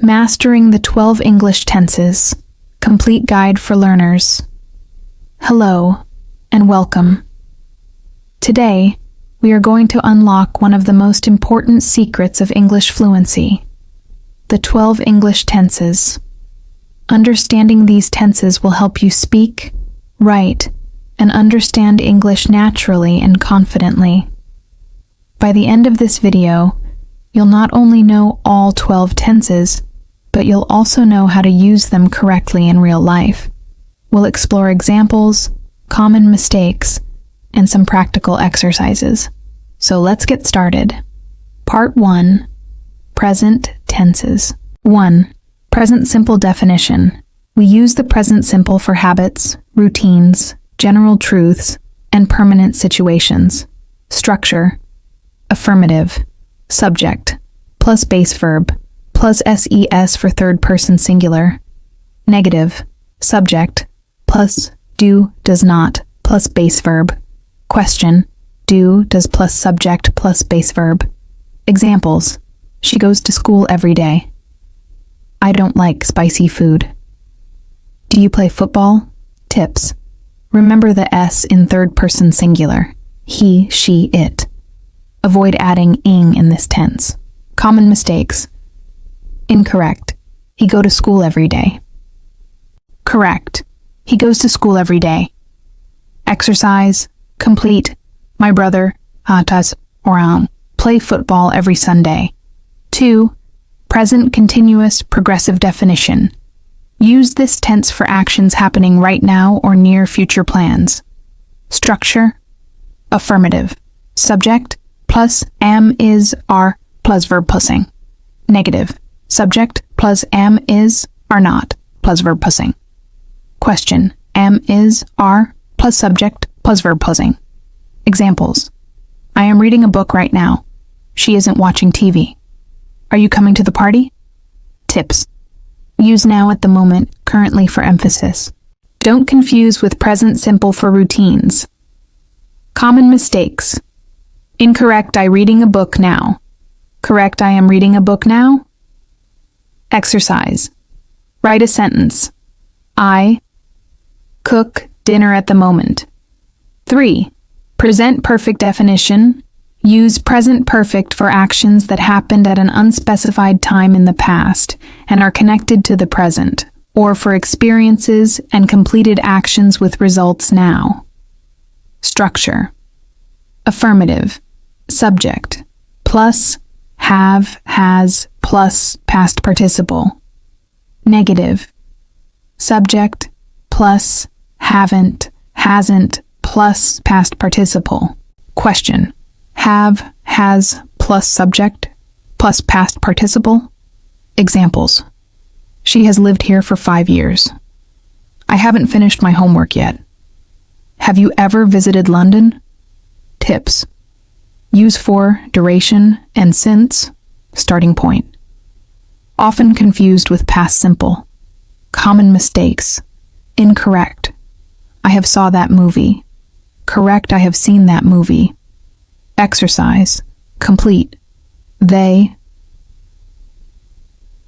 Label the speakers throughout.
Speaker 1: Mastering the 12 English Tenses, Complete Guide for Learners. Hello, and welcome. Today, we are going to unlock one of the most important secrets of English fluency, the 12 English tenses. Understanding these tenses will help you speak, write, and understand English naturally and confidently. By the end of this video, you'll not only know all 12 tenses, but you'll also know how to use them correctly in real life. We'll explore examples, common mistakes, and some practical exercises. So let's get started. Part 1. Present tenses. 1. Present simple definition. We use the present simple for habits, routines, general truths, and permanent situations. Structure. Affirmative. Subject, plus base verb, plus ses for third person singular. Negative. Subject, plus do, does not, plus base verb. Question, do, does plus subject plus base verb. Examples, she goes to school every day. I don't like spicy food. Do you play football? Tips. Remember the s in third person singular. He, she, it. Avoid adding ing in this tense. Common mistakes. Incorrect. He go to school every day. Correct. He goes to school every day. Exercise. Complete. My brother, does play football every Sunday. 2. Present continuous progressive definition. Use this tense for actions happening right now or near future plans. Structure. Affirmative. Subject, plus am, is, are, plus verb pussing. Negative. Subject, plus am, is, are not, plus verb pussing. Question. Am, is, are, plus subject, plus verb pussing. Examples. I am reading a book right now. She isn't watching TV. Are you coming to the party? Tips. Use now at the moment, currently for emphasis. Don't confuse with present simple for routines. Common mistakes. Incorrect, I reading a book now. Correct, I am reading a book now. Exercise. Write a sentence. I cook dinner at the moment. 3. Present perfect definition. Use present perfect for actions that happened at an unspecified time in the past and are connected to the present, or for experiences and completed actions with results now. Structure. Affirmative. Subject, plus have, has, plus past participle. Negative. Subject, plus haven't, hasn't, plus past participle. Question. Have, has, plus subject, plus past participle. Examples. She has lived here for 5 years. I haven't finished my homework yet. Have you ever visited London? Tips. Use for, duration, and since, starting point. Often confused with past simple. Common mistakes. Incorrect. I have saw that movie. Correct, I have seen that movie. Exercise. Complete. They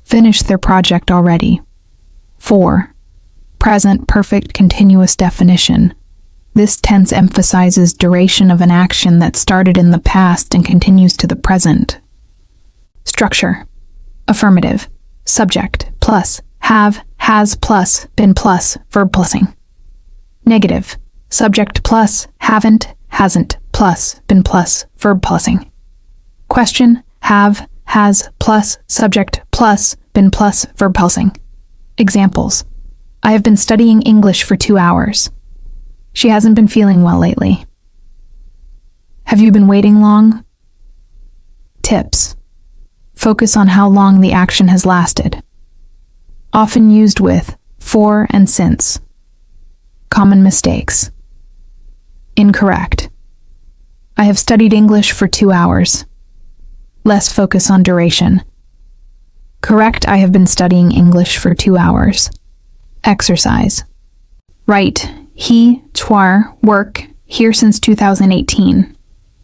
Speaker 1: finished their project already. 4. Present perfect continuous definition. This tense emphasizes duration of an action that started in the past and continues to the present. Structure. Affirmative. Subject, plus, have, has, plus, been, plus, verb plussing. Negative. Subject, plus, haven't, hasn't, plus, been, plus, verb plussing. Question. Have, has, plus, subject, plus, been, plus, verb plussing. Examples. I have been studying English for 2 hours. She hasn't been feeling well lately. Have you been waiting long? Tips. Focus on how long the action has lasted. Often used with for and since. Common mistakes. Incorrect. I have studied English for 2 hours. Less focus on duration. Correct, I have been studying English for 2 hours. Exercise. Write. He, twar, work, here since 2018.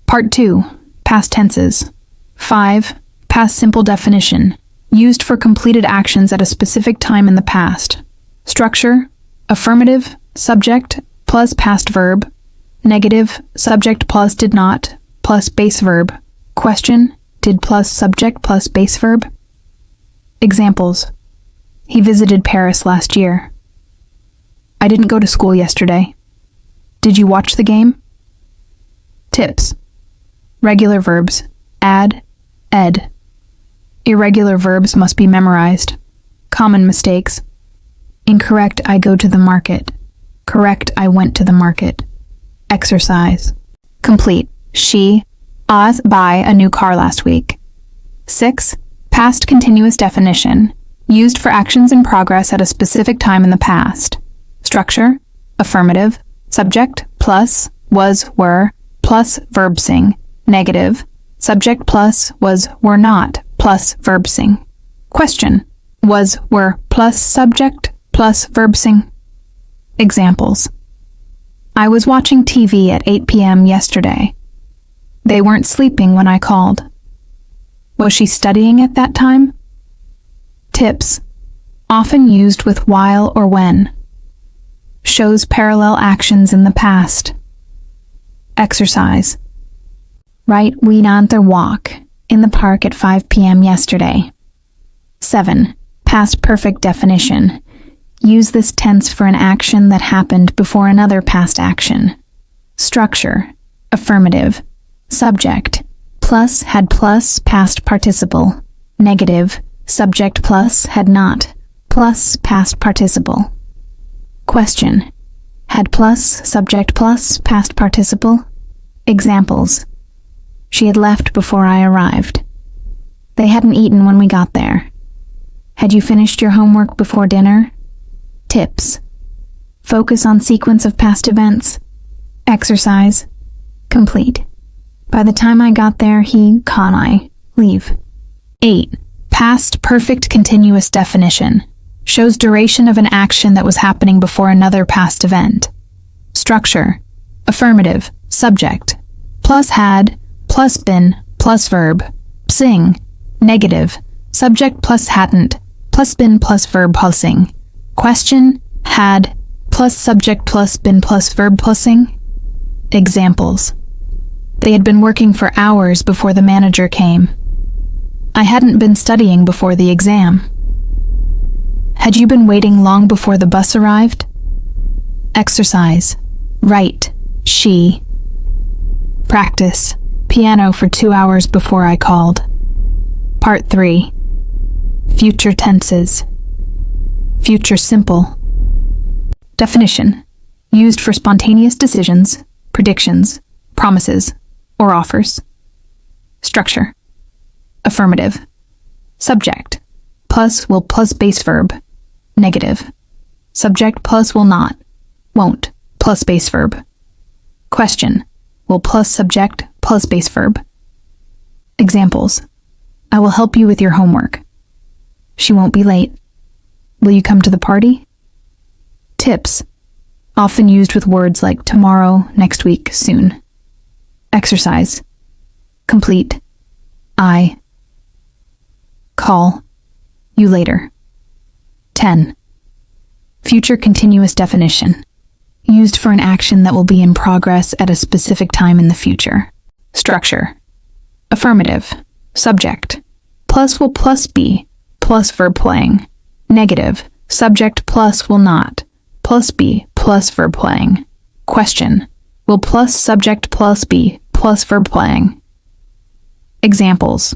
Speaker 1: Part 2. Past tenses. 5. Past simple definition. used for completed actions at a specific time in the past. Structure: affirmative, subject, plus past verb. Negative, subject plus did not, plus base verb. Question: did plus subject plus base verb. Examples: he visited Paris last year. I didn't go to school yesterday. Did you watch the game? Tips: regular verbs: add, ed. Irregular verbs must be memorized. Common mistakes: incorrect, I go to the market. Correct, I went to the market. Exercise: complete. She buy a new car last week. 6. Past continuous definition, used for actions in progress at a specific time in the past. Structure: affirmative, subject plus was were plus verb sing. Negative, subject plus was were not plus verb sing. Question: was were plus subject plus verb sing. Examples: I was watching TV at 8 p.m. yesterday. They weren't sleeping when I called. Was she studying at that time? Tips: often used with while or when. Shows parallel actions in the past. Exercise: write we another walk in the park at 5 p.m. yesterday. 7. Past perfect definition. Use this tense for an action that happened before another past action. Structure: affirmative, subject, plus had plus past participle. Negative, subject plus had not, plus past participle. Question: had plus subject plus past participle. Examples: she had left before I arrived. They hadn't eaten when we got there. Had you finished your homework before dinner? Tips: focus on sequence of past events. Exercise: complete. By the time I got there, I leave. 8. Past perfect continuous definition. Shows duration of an action that was happening before another past event. Structure: affirmative, subject, plus had, plus been, plus verb. Sing. Negative, subject plus hadn't, plus been plus verb plusing. Question: had, plus subject plus been plus verb plusing. Examples: they had been working for hours before the manager came. I hadn't been studying before the exam. Had you been waiting long before the bus arrived? Exercise: write, she. Practice, piano for 2 hours before I called. Part 3. Future tenses. Future simple. Definition: used for spontaneous decisions, predictions, promises, or offers. Structure: affirmative, subject, plus will plus base verb. Negative, subject plus will not, won't, plus base verb. Question: will plus subject plus base verb. Examples: I will help you with your homework. She won't be late. Will you come to the party? Tips: often used with words like tomorrow, next week, soon. Exercise: complete. I call you later. 10. Future continuous definition. Used for an action that will be in progress at a specific time in the future. Structure: affirmative, subject, plus will plus be, plus verb playing. Negative, subject plus will not, plus be, plus verb playing. Question: will plus subject plus be, plus verb playing. Examples: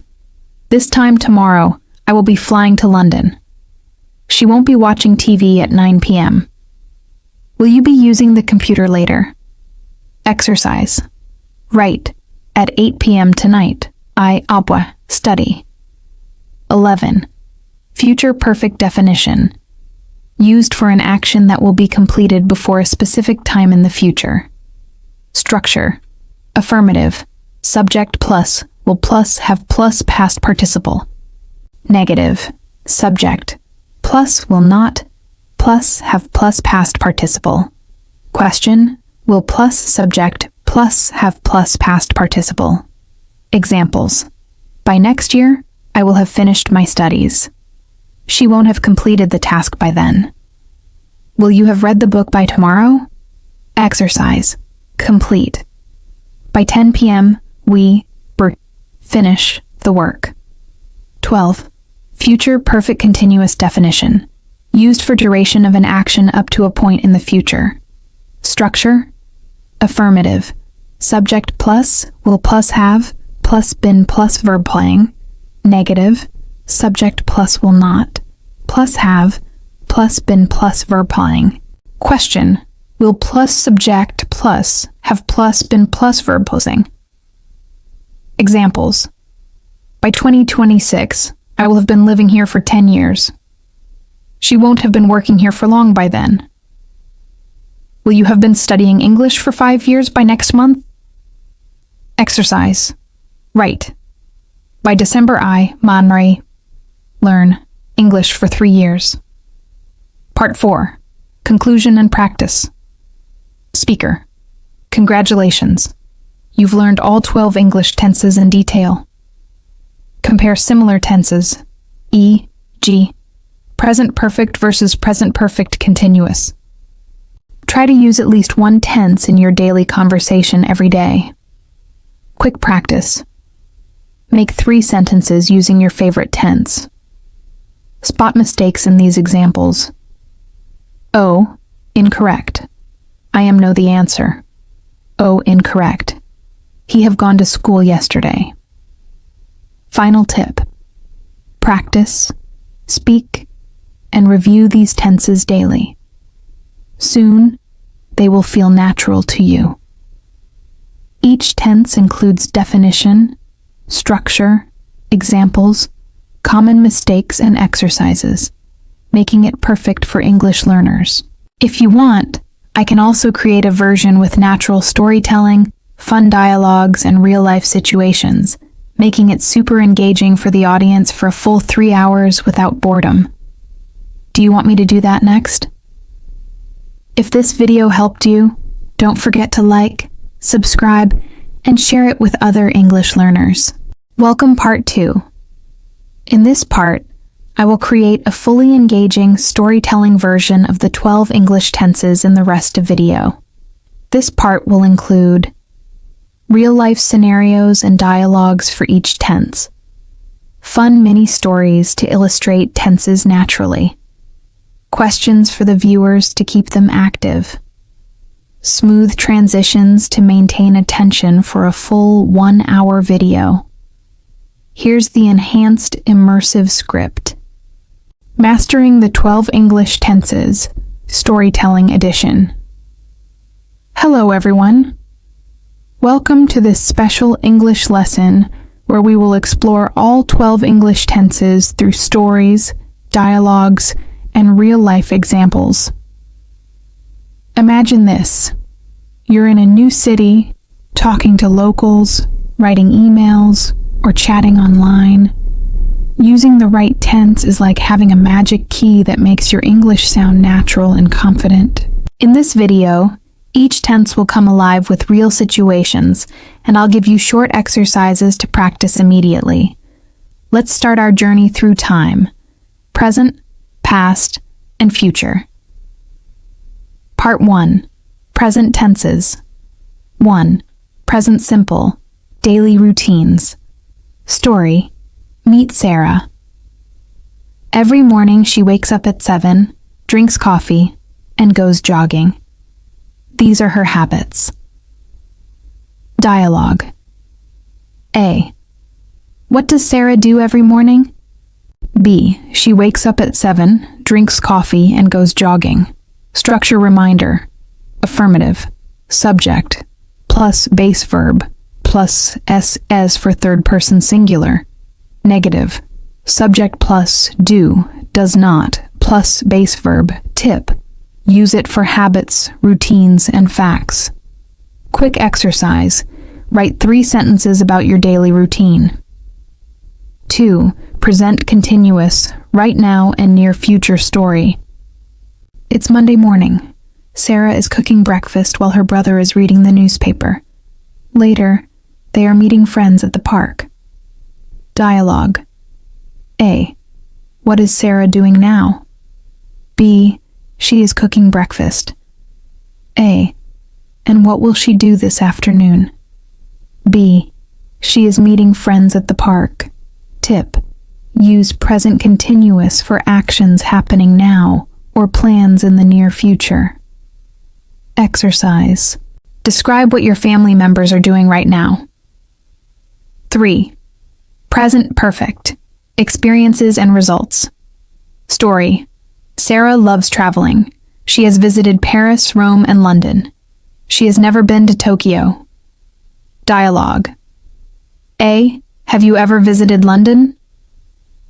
Speaker 1: this time tomorrow, I will be flying to London. She won't be watching TV at 9 p.m. Will you be using the computer later? Exercise: write, at 8 p.m. tonight, I study. 11. Future perfect definition. Used for an action that will be completed before a specific time in the future. Structure: affirmative, subject plus will plus have plus past participle. Negative, subject, plus will not, plus have plus past participle. Question: will plus subject plus have plus past participle. Examples: by next year, I will have finished my studies. She won't have completed the task by then. Will you have read the book by tomorrow? Exercise. Complete. By 10 p.m., we finish the work. 12. Future perfect continuous definition. Used for duration of an action up to a point in the future. Structure. Affirmative. Subject plus, will plus have, plus been plus verb playing. Negative. Subject plus will not, plus have, plus been plus verb playing. Question. Will plus subject plus have plus been plus verb posing? Examples. By 2026, I will have been living here for 10 years. She won't have been working here for long by then. Will you have been studying English for 5 years by next month? Exercise. Right. By December I, Manri, learn English for 3 years. Part 4. Conclusion and practice. Speaker. Congratulations. You've learned all 12 English tenses in detail. Compare similar tenses, e.g., present perfect versus present perfect continuous. Try to use at least one tense in your daily conversation every day. Quick practice. Make 3 sentences using your favorite tense. Spot mistakes in these examples. O, incorrect. I am know the answer. O, incorrect. He have gone to school yesterday. Final tip. Practice, speak, and review these tenses daily. Soon, they will feel natural to you. Each tense includes definition, structure, examples, common mistakes, and exercises, making it perfect for English learners. If you want, I can also create a version with natural storytelling, fun dialogues, and real-life situations, making it super engaging for the audience for a full 3 hours without boredom. Do you want me to do that next? If this video helped you, don't forget to like, subscribe, and share it with other English learners. Welcome Part 2. In this part, I will create a fully engaging storytelling version of the 12 English tenses in the rest of video. This part will include real-life scenarios and dialogues for each tense, fun mini-stories to illustrate tenses naturally, questions for the viewers to keep them active, smooth transitions to maintain attention for a full 1-hour video. Here's the enhanced immersive script. Mastering the 12 English Tenses, Storytelling Edition. Hello everyone. Welcome to this special English lesson where we will explore all 12 English tenses through stories, dialogues, and real-life examples. Imagine this. You're in a new city, talking to locals, writing emails, or chatting online. Using the right tense is like having a magic key that makes your English sound natural and confident. In this video, each tense will come alive with real situations, and I'll give you short exercises to practice immediately. Let's start our journey through time: present, past, and future. Part 1. Present tenses. 1. Present simple. Daily routines. Story. Meet Sarah. Every morning she wakes up at 7, drinks coffee, and goes jogging. These are her habits. Dialogue. A. What does Sarah do every morning? B. She wakes up at 7, drinks coffee, and goes jogging. Structure reminder. Affirmative. Subject. Plus base verb. Plus s for third person singular. Negative. Subject plus do, does not, plus base verb, tip. Use it for habits, routines, and facts. Quick exercise. Write 3 sentences about your daily routine. 2. Present continuous, right now and near future story. It's Monday morning. Sarah is cooking breakfast while her brother is reading the newspaper. Later, they are meeting friends at the park. Dialogue. A. What is Sarah doing now? B. She is cooking breakfast. A. And what will she do this afternoon? B. She is meeting friends at the park. Tip: use present continuous for actions happening now or plans in the near future. Exercise: describe what your family members are doing right now. 3. Present perfect. Experiences and results. Story: Sarah loves traveling. She has visited Paris, Rome, and London. She has never been to Tokyo. Dialogue: A. Have you ever visited London?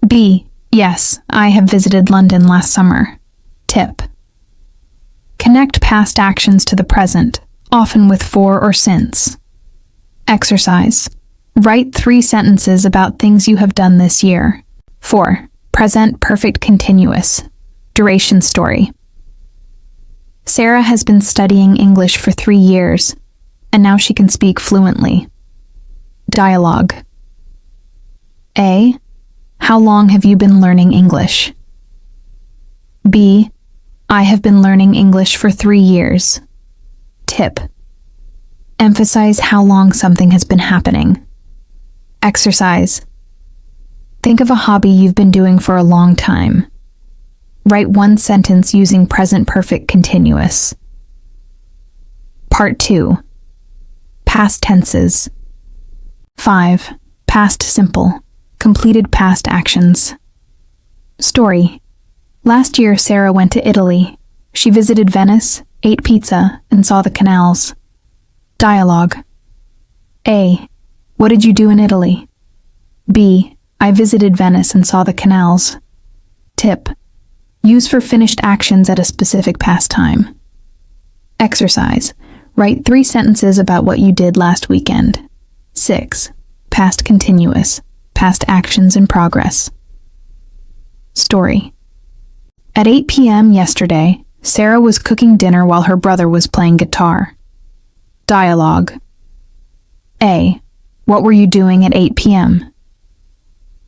Speaker 1: B. Yes, I have visited London last summer. Tip: connect past actions to the present, often with for or since. Exercise: write 3 sentences about things you have done this year. 4. Present perfect continuous. Duration story. Sarah has been studying English for 3 years, and now she can speak fluently. Dialogue. A. How long have you been learning English? B. I have been learning English for 3 years. Tip: emphasize how long something has been happening. Exercise: think of a hobby you've been doing for a long time. Write 1 sentence using present perfect continuous. Part 2. Past tenses. 5. Past simple. Completed past actions. Story: last year Sarah went to Italy. She visited Venice, ate pizza, and saw the canals. Dialogue. A. What did you do in Italy? B. I visited Venice and saw the canals. Tip: use for finished actions at a specific past time. Exercise: write 3 sentences about what you did last weekend. 6. Past continuous. Past actions in progress. Story: at 8 p.m. yesterday, Sarah was cooking dinner while her brother was playing guitar. Dialogue. A. What were you doing at 8 p.m.?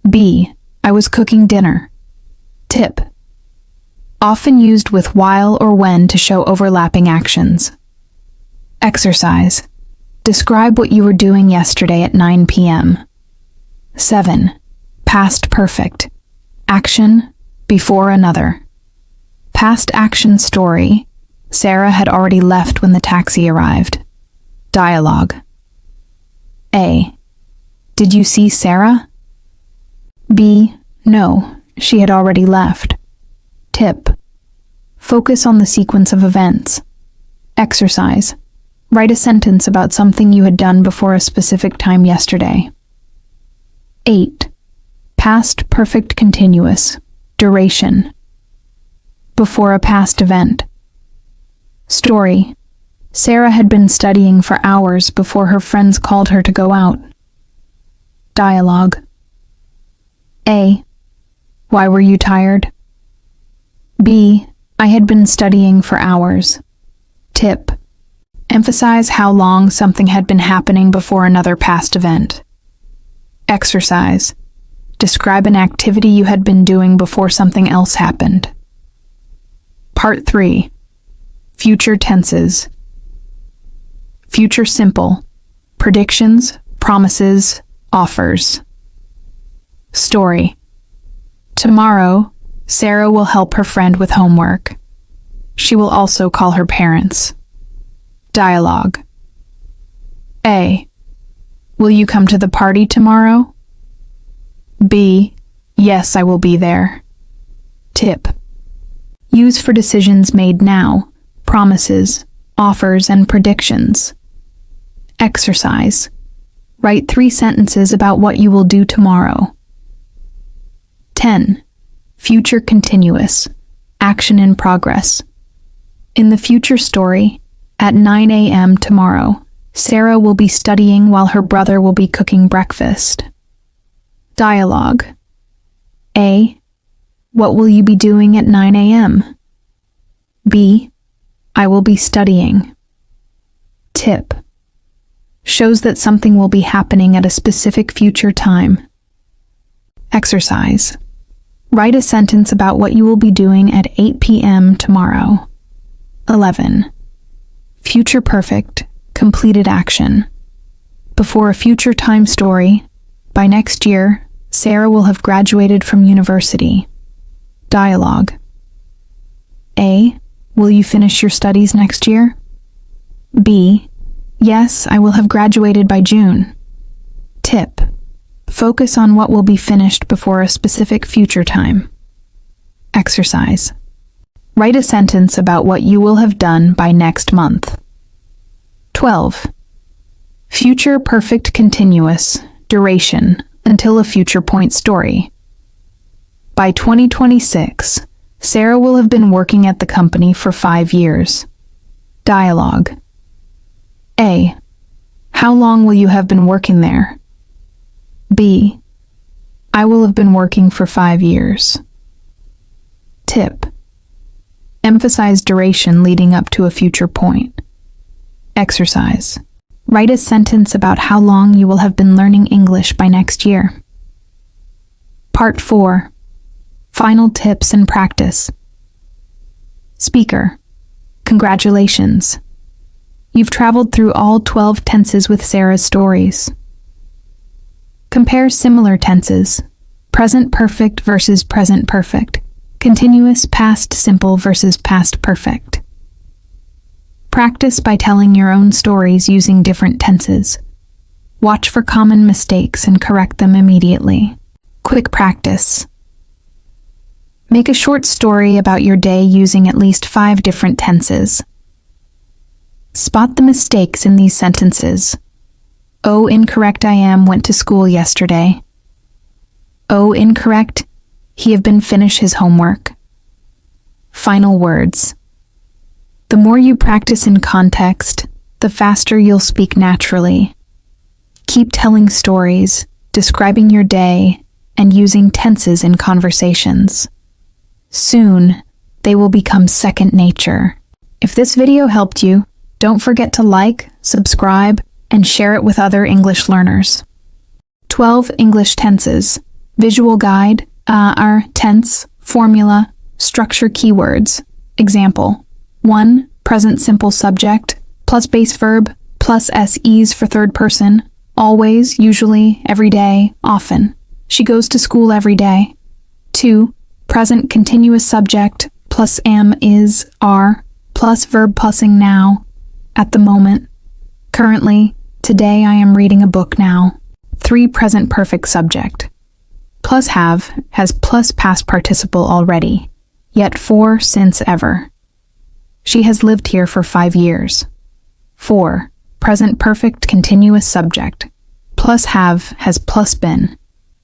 Speaker 1: B. I was cooking dinner. Tip: often used with while or when to show overlapping actions. Exercise: describe what you were doing yesterday at 9 p.m. 7. Past perfect. Action before another. Past action story: Sarah had already left when the taxi arrived. Dialogue. A. Did you see Sarah? B. No, she had already left. Tip: focus on the sequence of events. Exercise: write a sentence about something you had done before a specific time yesterday. 8. Past perfect continuous. Duration. Before a past event. Story: Sarah had been studying for hours before her friends called her to go out. Dialogue. A. Why were you tired? B. I had been studying for hours. Tip: emphasize how long something had been happening before another past event. Exercise: describe an activity you had been doing before something else happened. Part 3. Future tenses. Future simple. Predictions, promises, offers. Story: tomorrow, Sarah will help her friend with homework. She will also call her parents. Dialogue. A. Will you come to the party tomorrow? B. Yes, I will be there. Tip: use for decisions made now, promises, offers, and predictions. Exercise: write 3 sentences about what you will do tomorrow. 10. Future continuous. Action in progress. In the future story, at 9 a.m. tomorrow, Sarah will be studying while her brother will be cooking breakfast. Dialogue. A. What will you be doing at 9 a.m.? B. I will be studying. Tip: shows that something will be happening at a specific future time. Exercise: Write a sentence about what you will be doing at 8 p.m. tomorrow. 11. Future perfect, completed action. Before a future time story, by next year, Sarah will have graduated from university. Dialogue. A. Will you finish your studies next year? B. Yes, I will have graduated by June. Tip. Focus on what will be finished before a specific future time. Exercise. Write a sentence about what you will have done by next month. 12. Future perfect continuous, duration, until a future point story. By 2026, Sarah will have been working at the company for 5 years. Dialogue. A. How long will you have been working there? B. I will have been working for 5 years. Tip. Emphasize duration leading up to a future point. Exercise. Write a sentence about how long you will have been learning English by next year. Part 4. Final tips and practice. Speaker. Congratulations. You've traveled through all 12 tenses with Sarah's stories. Compare similar tenses. Present perfect versus present perfect. Continuous past simple versus past perfect. Practice by telling your own stories using different tenses. Watch for common mistakes and correct them immediately. Quick practice. Make a short story about your day using at least 5 different tenses. Spot the mistakes in these sentences. Oh, incorrect, I went to school yesterday. Oh, incorrect, he have been finish his homework. Final words. The more you practice in context, the faster you'll speak naturally. Keep telling stories, describing your day, and using tenses in conversations. Soon, they will become second nature. If this video helped you, don't forget to like, subscribe, and share it with other English learners. 12 English tenses. Visual guide, tense, formula, structure keywords. Example. 1. Present simple subject, plus base verb, plus SEs for third person, always, usually, every day, often. She goes to school every day. 2. Present continuous subject, plus am, is, are, plus verb plusing now, at the moment, currently, today I am reading a book now. 3. Present perfect subject. Plus have has plus past participle already, yet 4 since ever. She has lived here for 5 years. 4. Present perfect continuous subject. Plus have has plus been.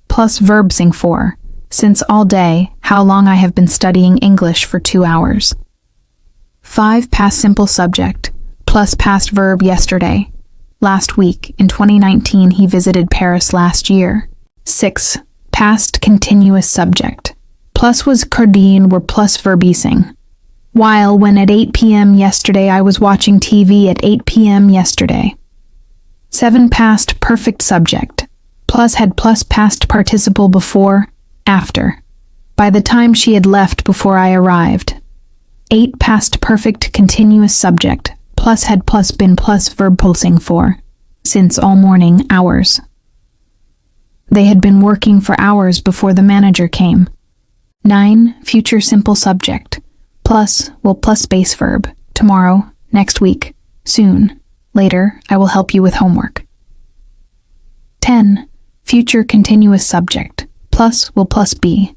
Speaker 1: Plus verb sing for, since all day, how long I have been studying English for 2 hours. 5. Past simple subject. Plus past verb yesterday. Last week, in 2019, he visited Paris last year. 6. Past continuous subject. Plus was cardine were plus verbising. While when at 8 p.m. yesterday I was watching TV at 8 p.m. yesterday. 7. Past perfect subject. Plus had plus past participle before, after. By the time she had left before I arrived. 8. Past perfect continuous subject. Plus had plus been plus verb pulsing for, since all morning hours. They had been working for hours before the manager came. 9. Future simple subject. Plus will plus base verb, tomorrow, next week, soon, later, I will help you with homework. 10. Future continuous subject. Plus will plus be.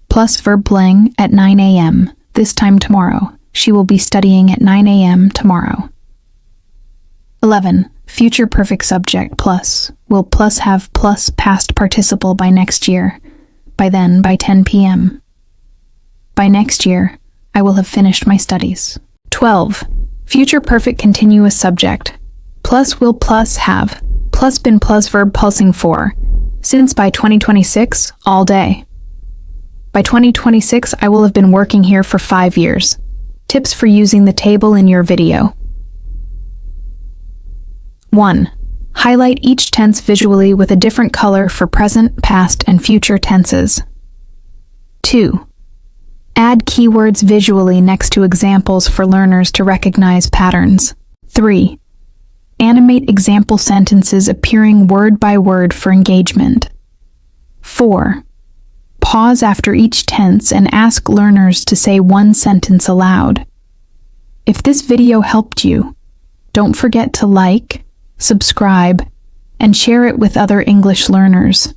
Speaker 1: Plus verb playing at 9 a.m., this time tomorrow. She will be studying at 9 a.m. tomorrow. 11. Future perfect subject plus will plus have plus past participle by next year. By then, by 10 p.m. By next year, I will have finished my studies. 12. Future perfect continuous subject. Plus will plus have. Plus been plus verb pulsing for. Since by 2026, all day. By 2026, I will have been working here for 5 years. Tips for using the table in your video. 1. Highlight each tense visually with a different color for present, past, and future tenses. 2. Add keywords visually next to examples for learners to recognize patterns. 3. Animate example sentences appearing word by word for engagement. 4. Pause after each tense and ask learners to say one sentence aloud. If this video helped you, don't forget to like, subscribe, and share it with other English learners.